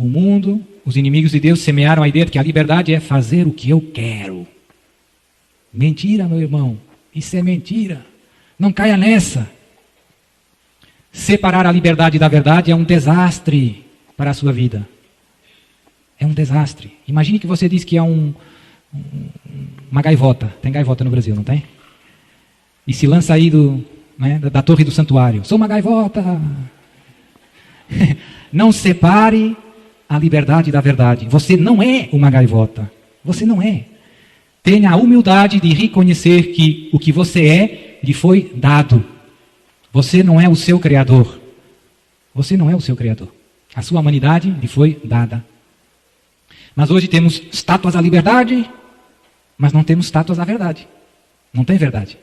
O mundo, os inimigos de Deus semearam a ideia de que a liberdade é fazer o que eu quero. Mentira, meu irmão. Isso é mentira. Não caia nessa. Separar a liberdade da verdade é um desastre para a sua vida. É um desastre. Imagine que você diz que é uma gaivota. Tem gaivota no Brasil, não tem? E se lança aí da torre do santuário. Sou uma gaivota. Não separe a liberdade da verdade. Você não é uma gaivota. Você não é. Tenha a humildade de reconhecer que o que você é lhe foi dado. Você não é o seu criador. Você não é o seu criador. A sua humanidade lhe foi dada. Mas hoje temos estátuas à liberdade, mas não temos estátuas à verdade. Não tem verdade.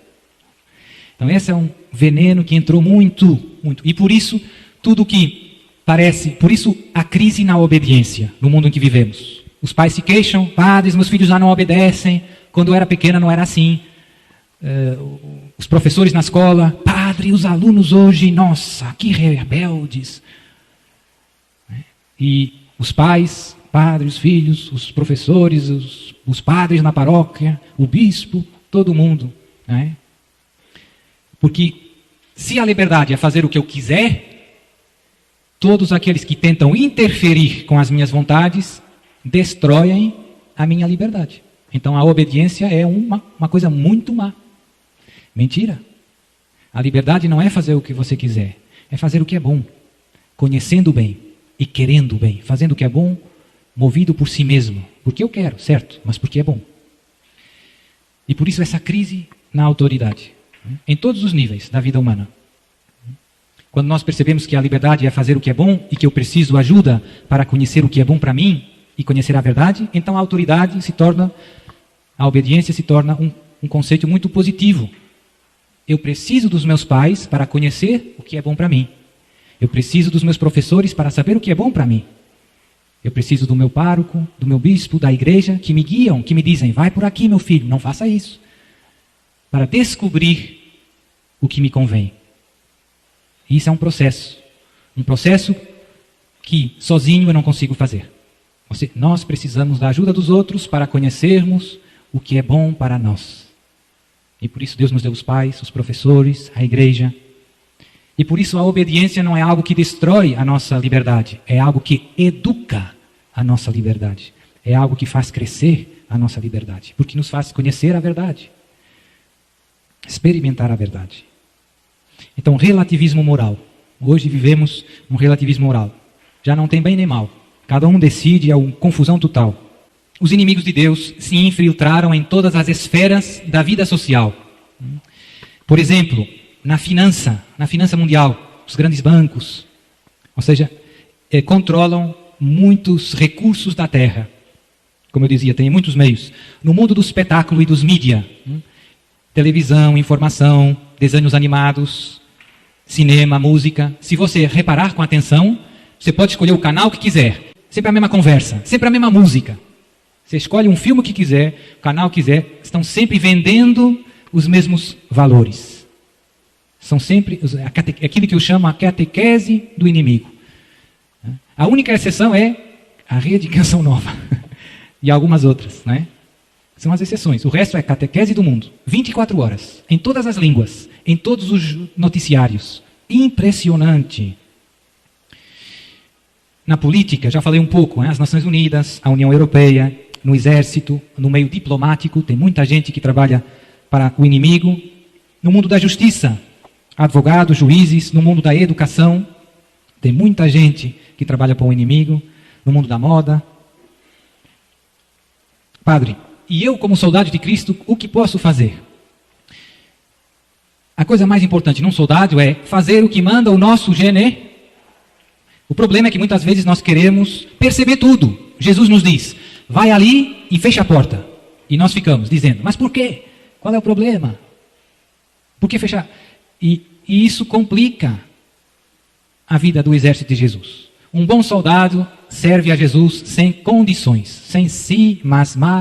Então esse é um veneno que entrou muito. E por isso, tudo que parece, por isso a crise na obediência no mundo em que vivemos. Os pais se queixam, padres, meus filhos já não obedecem. Quando eu era pequena não era assim. Os professores na escola, padre, os alunos hoje, nossa, que rebeldes. E os pais, padres, os filhos, os professores, os padres na paróquia, o bispo, todo mundo. Né? Porque se a liberdade é fazer o que eu quiser, todos aqueles que tentam interferir com as minhas vontades destroem a minha liberdade. Então a obediência é uma coisa muito má. Mentira. A liberdade não é fazer o que você quiser, é fazer o que é bom, conhecendo bem e querendo bem, fazendo o que é bom, movido por si mesmo, porque eu quero, certo, mas porque é bom. E por isso essa crise na autoridade, em todos os níveis da vida humana. Quando nós percebemos que a liberdade é fazer o que é bom e que eu preciso ajuda para conhecer o que é bom para mim e conhecer a verdade, então a autoridade se torna, a obediência se torna um conceito muito positivo. Eu preciso dos meus pais para conhecer o que é bom para mim. Eu preciso dos meus professores para saber o que é bom para mim. Eu preciso do meu pároco, do meu bispo, da igreja, que me guiam, que me dizem, vai por aqui, meu filho, não faça isso. Para descobrir o que me convém. Isso é um processo que sozinho eu não consigo fazer. Nós precisamos da ajuda dos outros para conhecermos o que é bom para nós. E por isso Deus nos deu os pais, os professores, a igreja. E por isso a obediência não é algo que destrói a nossa liberdade, é algo que educa a nossa liberdade. É algo que faz crescer a nossa liberdade, porque nos faz conhecer a verdade, experimentar a verdade. Então, relativismo moral. Hoje vivemos um relativismo moral. Já não tem bem nem mal. Cada um decide, é uma confusão total. Os inimigos de Deus se infiltraram em todas as esferas da vida social. Por exemplo, na finança mundial, os grandes bancos, ou seja, controlam muitos recursos da terra. Como eu dizia, tem muitos meios. No mundo do espetáculo e dos mídia, televisão, informação, desenhos animados, cinema, música. Se você reparar com atenção, você pode escolher o canal que quiser. Sempre a mesma conversa, sempre a mesma música. Você escolhe um filme que quiser, o canal que quiser, estão sempre vendendo os mesmos valores. São sempre aquilo que eu chamo a catequese do inimigo. A única exceção é a Rede Canção Nova e algumas outras, né? São as exceções. O resto é catequese do mundo. 24 horas, em todas as línguas, em todos os noticiários. Impressionante. Na política, já falei um pouco, as Nações Unidas, a União Europeia, no exército, no meio diplomático, tem muita gente que trabalha para o inimigo. No mundo da justiça, advogados, juízes. No mundo da educação, tem muita gente que trabalha para o inimigo. No mundo da moda. Padre, e eu como soldado de Cristo, o que posso fazer? A coisa mais importante num soldado é fazer o que manda o nosso gene. O problema é que muitas vezes nós queremos perceber tudo. Jesus nos diz, vai ali e fecha a porta. E nós ficamos dizendo, mas por quê? Qual é o problema? Por que fechar? E isso complica a vida do exército de Jesus. Um bom soldado serve a Jesus sem condições, sem si,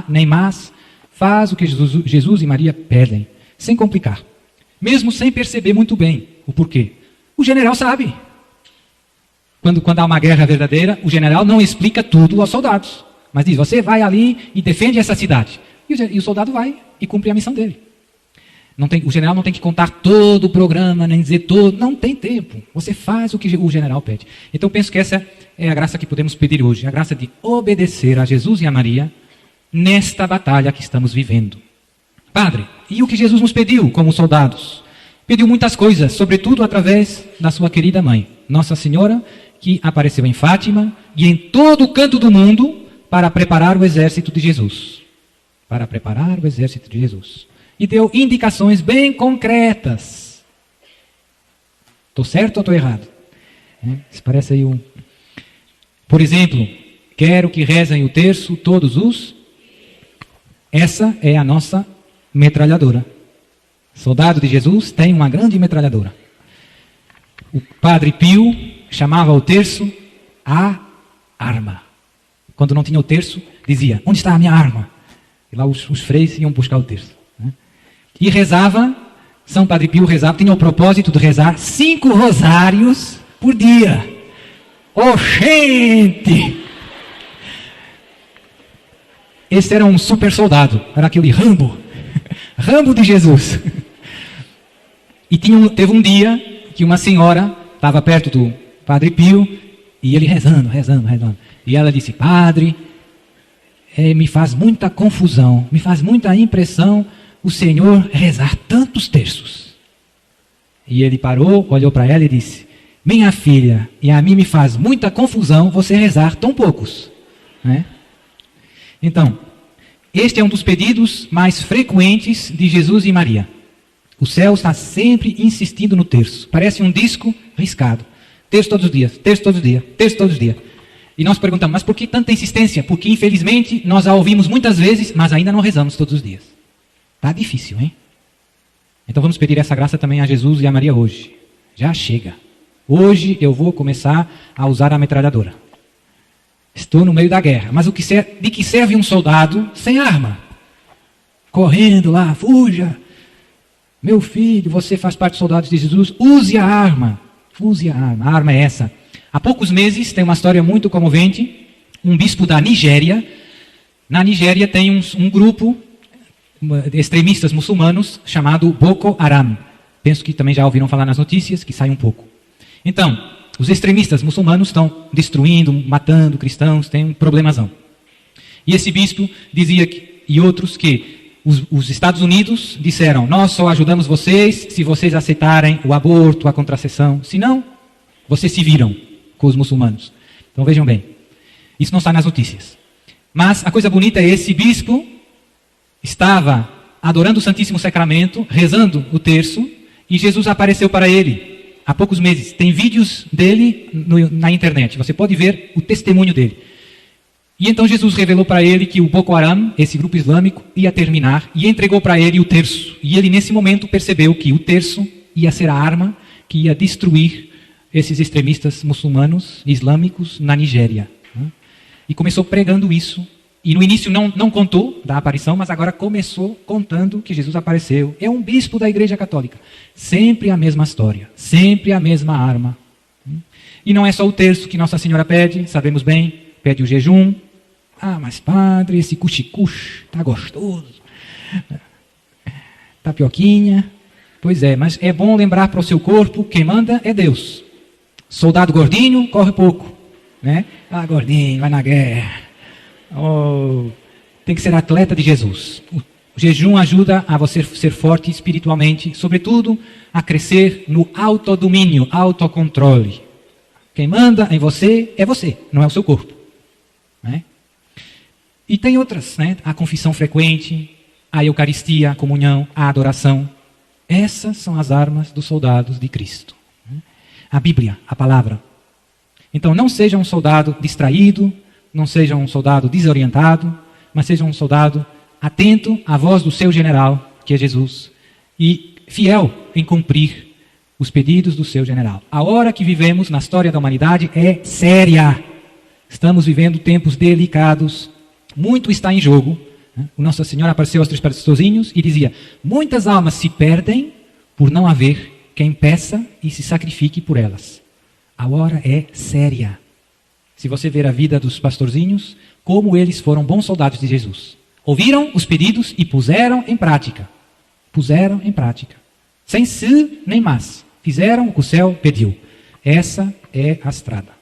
nem mas, faz o que Jesus e Maria pedem, sem complicar. Mesmo sem perceber muito bem o porquê. O general sabe. quando há uma guerra verdadeira, o general não explica tudo aos soldados, mas diz, você vai ali e defende essa cidade. E o soldado vai e cumpre a missão dele. O general não tem que contar todo o programa, nem dizer todo, não tem tempo. Você faz o que o general pede. Então penso que essa é a graça que podemos pedir hoje, a graça de obedecer a Jesus e a Maria nesta batalha que estamos vivendo. Padre, e o que Jesus nos pediu como soldados? Pediu muitas coisas, sobretudo através da sua querida mãe, Nossa Senhora, que apareceu em Fátima e em todo o canto do mundo para preparar o exército de Jesus. Para preparar o exército de Jesus. E deu indicações bem concretas. Estou certo ou estou errado? Isso parece aí um... Por exemplo, quero que rezem o terço todos os... Essa é a nossa metralhadora. Soldado de Jesus tem uma grande metralhadora. O Padre Pio chamava o terço a arma. Quando não tinha o terço, dizia, onde está a minha arma? E lá os freis iam buscar o terço. E rezava, São Padre Pio rezava, tinha o propósito de rezar 5 rosários por dia. Oh, gente! Esse era um super soldado, era aquele Rambo, Rambo de Jesus. E teve um dia que uma senhora estava perto do Padre Pio, e ele rezando. E ela disse, Padre, me faz muita confusão, me faz muita impressão o Senhor rezar tantos terços. E ele parou, olhou para ela e disse, minha filha, e a mim me faz muita confusão você rezar tão poucos. Então, este é um dos pedidos mais frequentes de Jesus e Maria. O céu está sempre insistindo no terço. Parece um disco riscado. Terço todos os dias, terço todos os dias, terço todos os dias. E nós perguntamos, mas por que tanta insistência? Porque, infelizmente, nós a ouvimos muitas vezes, mas ainda não rezamos todos os dias. Está difícil, hein? Então vamos pedir essa graça também a Jesus e a Maria hoje. Já chega. Hoje eu vou começar a usar a metralhadora. Estou no meio da guerra. Mas de que serve um soldado sem arma? Correndo lá, fuja. Meu filho, você faz parte dos soldados de Jesus. Use a arma. Use a arma. A arma é essa. Há poucos meses, tem uma história muito comovente. Um bispo da Nigéria. Na Nigéria tem um grupo de extremistas muçulmanos chamado Boko Haram. Penso que também já ouviram falar nas notícias, que sai um pouco. Então, os extremistas muçulmanos estão destruindo, matando cristãos, tem um problemazão. E esse bispo dizia, e outros, que os Estados Unidos disseram, nós só ajudamos vocês se vocês aceitarem o aborto, a contracepção. Se não, vocês se viram com os muçulmanos. Então vejam bem, isso não está nas notícias. Mas a coisa bonita é esse bispo estava adorando o Santíssimo Sacramento, rezando o terço, e Jesus apareceu para ele há poucos meses. Tem vídeos dele na internet, você pode ver o testemunho dele. E então Jesus revelou para ele que o Boko Haram, esse grupo islâmico, ia terminar, e entregou para ele o terço. E ele nesse momento percebeu que o terço ia ser a arma que ia destruir esses extremistas muçulmanos, islâmicos, na Nigéria. E começou pregando isso. E no início não contou da aparição, mas agora começou contando que Jesus apareceu. É um bispo da Igreja Católica. Sempre a mesma história, sempre a mesma arma. E não é só o terço que Nossa Senhora pede, sabemos bem, pede o jejum. Ah, mas padre, esse cuxi-cuxi está gostoso. Tapioquinha. Pois é, mas é bom lembrar para o seu corpo, quem manda é Deus. Soldado gordinho, corre pouco. Ah, gordinho, vai na guerra. Oh, tem que ser atleta de Jesus. O jejum ajuda a você ser forte espiritualmente, sobretudo a crescer no autodomínio, autocontrole. Quem manda em você é você, não é o seu corpo. E tem outras, a confissão frequente, a Eucaristia, a comunhão, a adoração. Essas são as armas dos soldados de Cristo. A Bíblia, a palavra. Então não seja um soldado distraído, não seja um soldado desorientado, mas seja um soldado atento à voz do seu general, que é Jesus, e fiel em cumprir os pedidos do seu general. A hora que vivemos na história da humanidade é séria. Estamos vivendo tempos delicados, muito está em jogo. O Nossa Senhora apareceu aos 3 pastorzinhos e dizia, muitas almas se perdem por não haver quem peça e se sacrifique por elas. A hora é séria. Se você ver a vida dos pastorzinhos, como eles foram bons soldados de Jesus. Ouviram os pedidos e puseram em prática. Puseram em prática. Sem se nem mas. Fizeram o que o céu pediu. Essa é a estrada.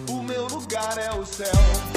O meu lugar é o céu.